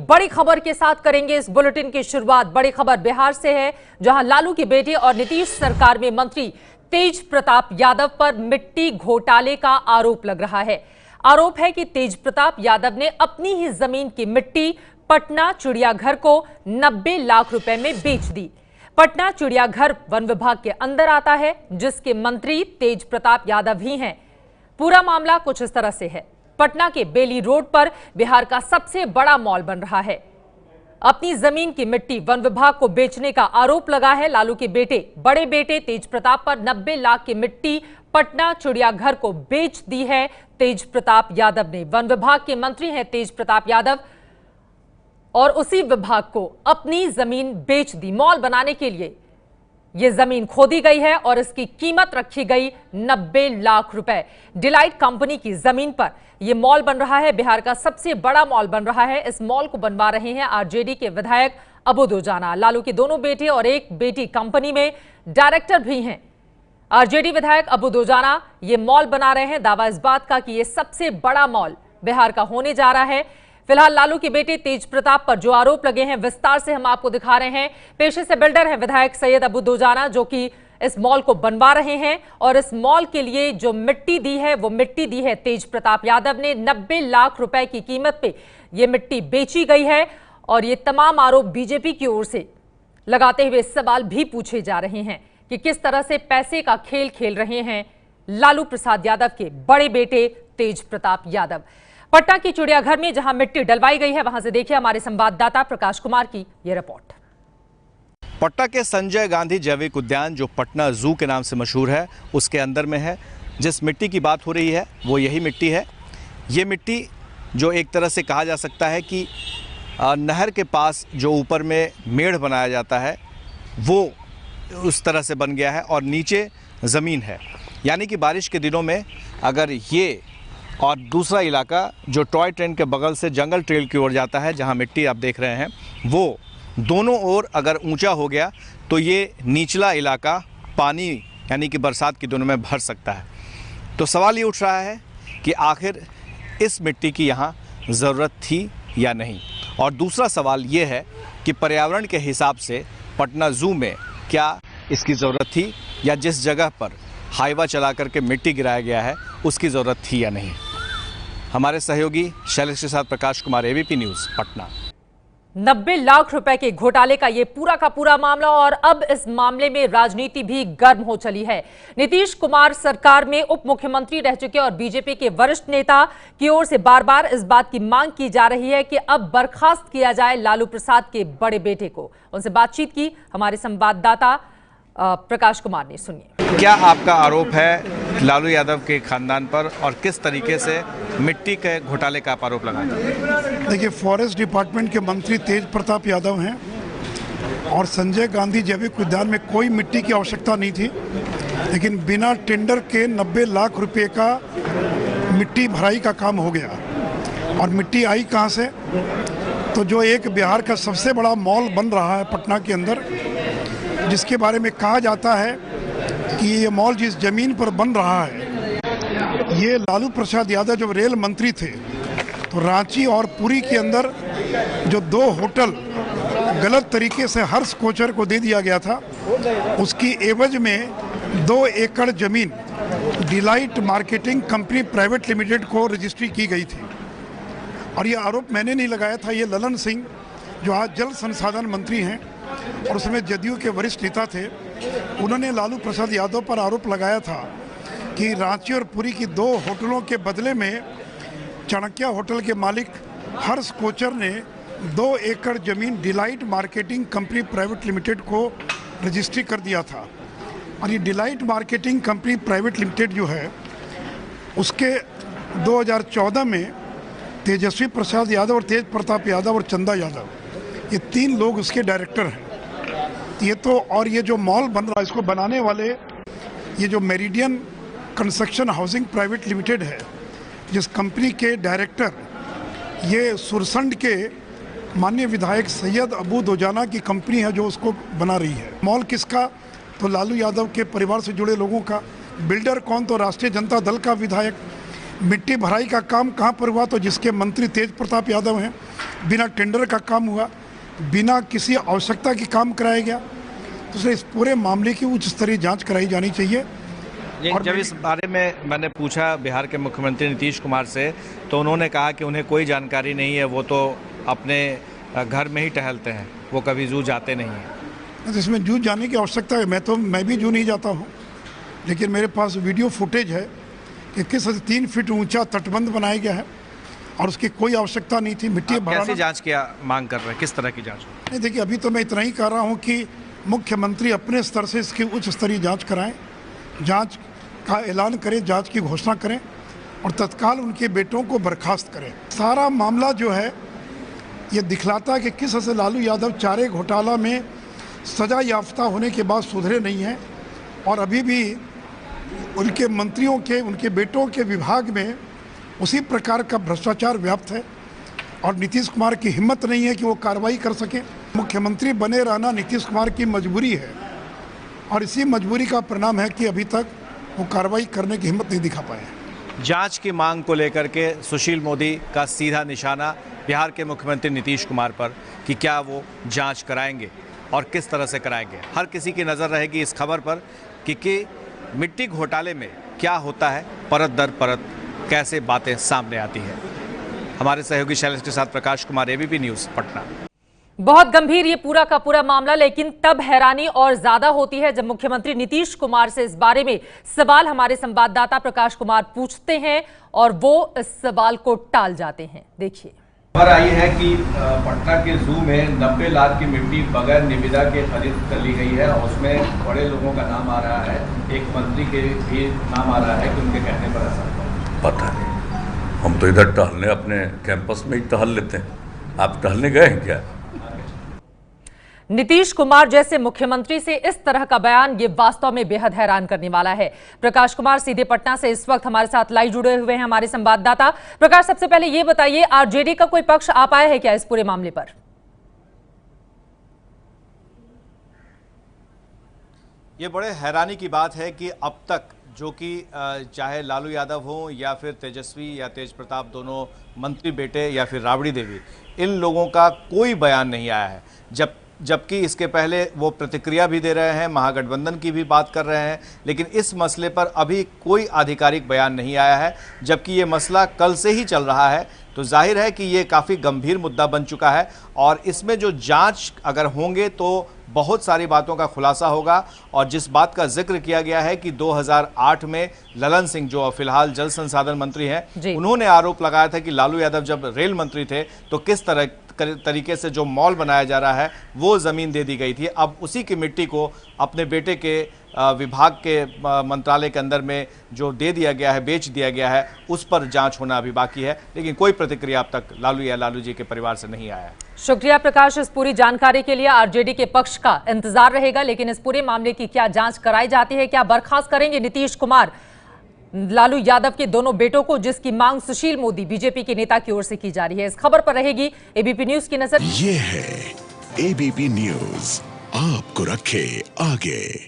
बड़ी खबर के साथ करेंगे इस बुलेटिन की शुरुआत। बड़ी खबर बिहार से है, जहां लालू के बेटे और नीतीश सरकार में मंत्री तेज प्रताप यादव पर मिट्टी घोटाले का आरोप लग रहा है। आरोप है कि तेज प्रताप यादव ने अपनी ही जमीन की मिट्टी पटना चिड़ियाघर को 90 लाख रुपए में बेच दी। पटना चिड़ियाघर वन विभाग के अंदर आता है, जिसके मंत्री तेज प्रताप यादव ही हैं। पूरा मामला कुछ इस तरह से है। पटना के बेली रोड पर बिहार का सबसे बड़ा मॉल बन रहा है। अपनी जमीन की मिट्टी वन विभाग को बेचने का आरोप लगा है। लालू के बड़े बेटे तेज प्रताप पर 90 लाख की मिट्टी पटना चिड़ियाघर को बेच दी है तेज प्रताप यादव ने। वन विभाग के मंत्री हैं तेज प्रताप यादव, और उसी विभाग को अपनी जमीन बेच दी। मॉल बनाने के लिए यह जमीन खोदी गई है और इसकी कीमत रखी गई 90 लाख रुपए। डिलाइट कंपनी की जमीन पर यह मॉल बन रहा है। बिहार का सबसे बड़ा मॉल बन रहा है। इस मॉल को बनवा रहे हैं आरजेडी के विधायक अबू दोजाना। लालू के दोनों बेटे और एक बेटी कंपनी में डायरेक्टर भी हैं। आरजेडी विधायक अबू दोजाना ये मॉल बना रहे हैं। दावा इस बात का कि यह सबसे बड़ा मॉल बिहार का होने जा रहा है। फिलहाल लालू के बेटे तेज प्रताप पर जो आरोप लगे हैं, विस्तार से हम आपको दिखा रहे हैं। पेशे से बिल्डर हैं विधायक सैयद अबू दोजाना, जो कि इस मॉल को बनवा रहे हैं, और इस मॉल के लिए जो मिट्टी दी है वो मिट्टी दी है तेज प्रताप यादव ने। 90 लाख रुपए की कीमत पे ये मिट्टी बेची गई है, और ये तमाम आरोप बीजेपी की ओर से लगाते हुए सवाल भी पूछे जा रहे हैं कि किस तरह से पैसे का खेल खेल रहे हैं लालू प्रसाद यादव के बड़े बेटे तेज प्रताप यादव। पटना की चिड़ियाघर में जहां मिट्टी डलवाई गई है, वहां से देखिए हमारे संवाददाता प्रकाश कुमार की यह रिपोर्ट। पटना के संजय गांधी जैविक उद्यान, जो पटना जू के नाम से मशहूर है, उसके अंदर में है। जिस मिट्टी की बात हो रही है वो यही मिट्टी है। ये मिट्टी जो एक तरह से कहा जा सकता है कि नहर के पास जो ऊपर में मेढ़ बनाया जाता है वो उस तरह से बन गया है, और नीचे ज़मीन है। यानी कि बारिश के दिनों में अगर ये और दूसरा इलाका जो टॉय ट्रेन के बगल से जंगल ट्रेल की ओर जाता है, जहां मिट्टी आप देख रहे हैं, वो दोनों ओर अगर ऊंचा हो गया तो ये निचला इलाका पानी यानी कि बरसात के दिनों में भर सकता है। तो सवाल ये उठ रहा है कि आखिर इस मिट्टी की यहाँ ज़रूरत थी या नहीं। और दूसरा सवाल ये है कि पर्यावरण के हिसाब से पटना जू में क्या इसकी ज़रूरत थी, या जिस जगह पर हाईवा चला करके मिट्टी गिराया गया है उसकी ज़रूरत थी या नहीं। हमारे सहयोगी शैलेश के साथ प्रकाश कुमार, एबीपी न्यूज़, पटना। 90 लाख रुपए के घोटाले का ये पूरा का पूरा मामला, और अब इस मामले में राजनीति भी गर्म हो चली है। नीतीश कुमार सरकार में उप मुख्यमंत्री रह चुके और बीजेपी के वरिष्ठ नेता की ओर से बार बार इस बात की मांग की जा रही है कि अब बर्खास्त किया जाए लालू प्रसाद के बड़े बेटे को। उनसे बातचीत की हमारे संवाददाता प्रकाश कुमार ने। सुनिए। क्या आपका आरोप है लालू यादव के खानदान पर, और किस तरीके से मिट्टी के घोटाले का आप आरोप लगाते हैं? देखिए, फॉरेस्ट डिपार्टमेंट के मंत्री तेज प्रताप यादव हैं, और संजय गांधी जैविक उद्यान में कोई मिट्टी की आवश्यकता नहीं थी, लेकिन बिना टेंडर के 90 लाख रुपए का मिट्टी भराई का काम हो गया। और मिट्टी आई कहाँ से? तो जो एक बिहार का सबसे बड़ा मॉल बन रहा है पटना के अंदर, जिसके बारे में कहा जाता है कि ये मॉल जिस जमीन पर बन रहा है, ये लालू प्रसाद यादव जब रेल मंत्री थे तो रांची और पुरी के अंदर जो 2 होटल गलत तरीके से हर्ष कोचर को दे दिया गया था, उसकी एवज में 2 एकड़ जमीन delight marketing company private limited को रजिस्ट्री की गई थी। और ये आरोप मैंने नहीं लगाया था, ये ललन सिंह जो आज जल संसाधन मंत्री हैं और उसमें जदयू के वरिष्ठ नेता थे, उन्होंने लालू प्रसाद यादव पर आरोप लगाया था कि रांची और पुरी की 2 होटलों के बदले में चाणक्य होटल के मालिक हर्ष कोचर ने 2 एकड़ जमीन delight marketing company private limited को रजिस्ट्री कर दिया था। और ये delight marketing company private limited जो है, उसके 2014 में तेजस्वी प्रसाद यादव और तेज प्रताप यादव और चंदा यादव, ये 3 लोग उसके डायरेक्टर हैं। ये तो, और ये जो मॉल बन रहा है, इसको बनाने वाले ये जो meridian construction housing private limited है, जिस कंपनी के डायरेक्टर ये सुरसंड के माननीय विधायक सैयद अबू दोजाना की कंपनी है जो उसको बना रही है। मॉल किसका? तो लालू यादव के परिवार से जुड़े लोगों का। बिल्डर कौन? तो राष्ट्रीय जनता दल का विधायक मिट्टी भराई का काम कहाँ पर हुआ, तो जिसके मंत्री तेज प्रताप यादव हैं, बिना टेंडर का काम हुआ, बिना किसी आवश्यकता के काम कराया गया। तो इसलिए इस पूरे मामले की उच्च स्तरीय जांच कराई जानी चाहिए। और जब इस बारे में मैंने पूछा बिहार के मुख्यमंत्री नीतीश कुमार से, तो उन्होंने कहा कि उन्हें कोई जानकारी नहीं है, वो तो अपने घर में ही टहलते हैं, वो कभी जू जाते नहीं हैं। इसमें जू जाने की आवश्यकता है, मैं भी जू नहीं जाता हूँ, लेकिन मेरे पास वीडियो फुटेज है कि किस 3 फीट ऊंचा तटबंध बनाया गया है और उसकी कोई आवश्यकता नहीं थी। मिट्टी भराना। कैसी जांच की मांग कर रहे हैं, किस तरह की जांच? नहीं, देखिए, अभी तो मैं इतना ही कह रहा हूँ कि मुख्यमंत्री अपने स्तर से इसकी उच्च स्तरीय जांच कराएं, जांच का ऐलान करें, जांच की घोषणा करें और तत्काल उनके बेटों को बर्खास्त करें। सारा मामला जो है ये दिखलाता है कि किस तरह से लालू यादव चारे घोटाला में सजा याफ्ता होने के बाद सुधरे नहीं हैं और अभी भी उनके मंत्रियों के, उनके बेटों के विभाग में उसी प्रकार का भ्रष्टाचार व्याप्त है और नीतीश कुमार की हिम्मत नहीं है कि वो कार्रवाई कर सके। मुख्यमंत्री बने रहना नीतीश कुमार की मजबूरी है और इसी मजबूरी का परिणाम है कि अभी तक वो कार्रवाई करने की हिम्मत नहीं दिखा पाए हैं। जांच की मांग को लेकर के सुशील मोदी का सीधा निशाना बिहार के मुख्यमंत्री नीतीश कुमार पर कि क्या वो जांच कराएंगे और किस तरह से कराएंगे। हर किसी की नज़र रहेगी इस खबर पर कि मिट्टी घोटाले में क्या होता है, परत दर परत कैसे बातें सामने आती है। हमारे सहयोगी शैलेश के साथ प्रकाश कुमार, एबीपी न्यूज़, पटना। बहुत गंभीर ये पूरा का पूरा मामला, लेकिन तब हैरानी और ज्यादा होती है जब मुख्यमंत्री नीतीश कुमार से इस बारे में सवाल हमारे संवाददाता प्रकाश कुमार पूछते हैं और वो इस सवाल को टाल जाते हैं। देखिए, खबर आई है कि पटना के जू में 90 लाख की मिट्टी बगैर निविदा के खरीद कर ली गई है और उसमें बड़े लोगों का नाम आ रहा है, एक मंत्री के भी नाम आ रहा है कि उनके कहने पर ऐसा। पता नहीं, हम तो इधर टहलने अपने कैंपस में ही टहल लेते हैं। आप टहलने गए हैं क्या? नीतीश कुमार जैसे मुख्यमंत्री से इस तरह का बयान ये वास्तव में बेहद हैरान करने वाला है। प्रकाश कुमार सीधे पटना से इस वक्त हमारे साथ लाइव जुड़े हुए हैं, हमारे संवाददाता। प्रकाश, सबसे पहले ये बताइए, आरजेडी का कोई पक्ष आ पाया है क्या इस पूरे मामले पर? ये बड़े हैरानी की बात है कि अब तक जो कि चाहे लालू यादव हो या फिर तेजस्वी या तेज प्रताप, दोनों मंत्री बेटे, या फिर राबड़ी देवी, इन लोगों का कोई बयान नहीं आया है। जबकि इसके पहले वो प्रतिक्रिया भी दे रहे हैं, महागठबंधन की भी बात कर रहे हैं, लेकिन इस मसले पर अभी कोई आधिकारिक बयान नहीं आया है। जबकि ये मसला कल से ही चल रहा है, तो जाहिर है कि ये काफ़ी गंभीर मुद्दा बन चुका है और इसमें जो जांच अगर होंगे तो बहुत सारी बातों का खुलासा होगा। और जिस बात का जिक्र किया गया है कि 2008 में ललन सिंह, जो फिलहाल जल संसाधन मंत्री हैं, उन्होंने आरोप लगाया था कि लालू यादव जब रेल मंत्री थे तो किस तरीके से जो मॉल बनाया जा रहा है वो ज़मीन दे दी गई थी। अब उसी की मिट्टी को अपने बेटे के विभाग के मंत्रालय के अंदर में जो दे दिया गया है, बेच दिया गया है, उस पर जांच होना अभी बाकी है। लेकिन कोई प्रतिक्रिया अब तक लालू या लालू जी के परिवार से नहीं आया है। शुक्रिया प्रकाश इस पूरी जानकारी के लिए। आरजेडी के पक्ष का इंतजार रहेगा, लेकिन इस पूरे मामले की क्या जांच कराई जाती है, क्या बर्खास्त करेंगे नीतीश कुमार लालू यादव के दोनों बेटों को, जिसकी मांग सुशील मोदी बीजेपी के नेता की ओर से की जा रही है। इस खबर पर रहेगी एबीपी न्यूज की नजर। ये है एबीपी न्यूज, आपको रखे आगे।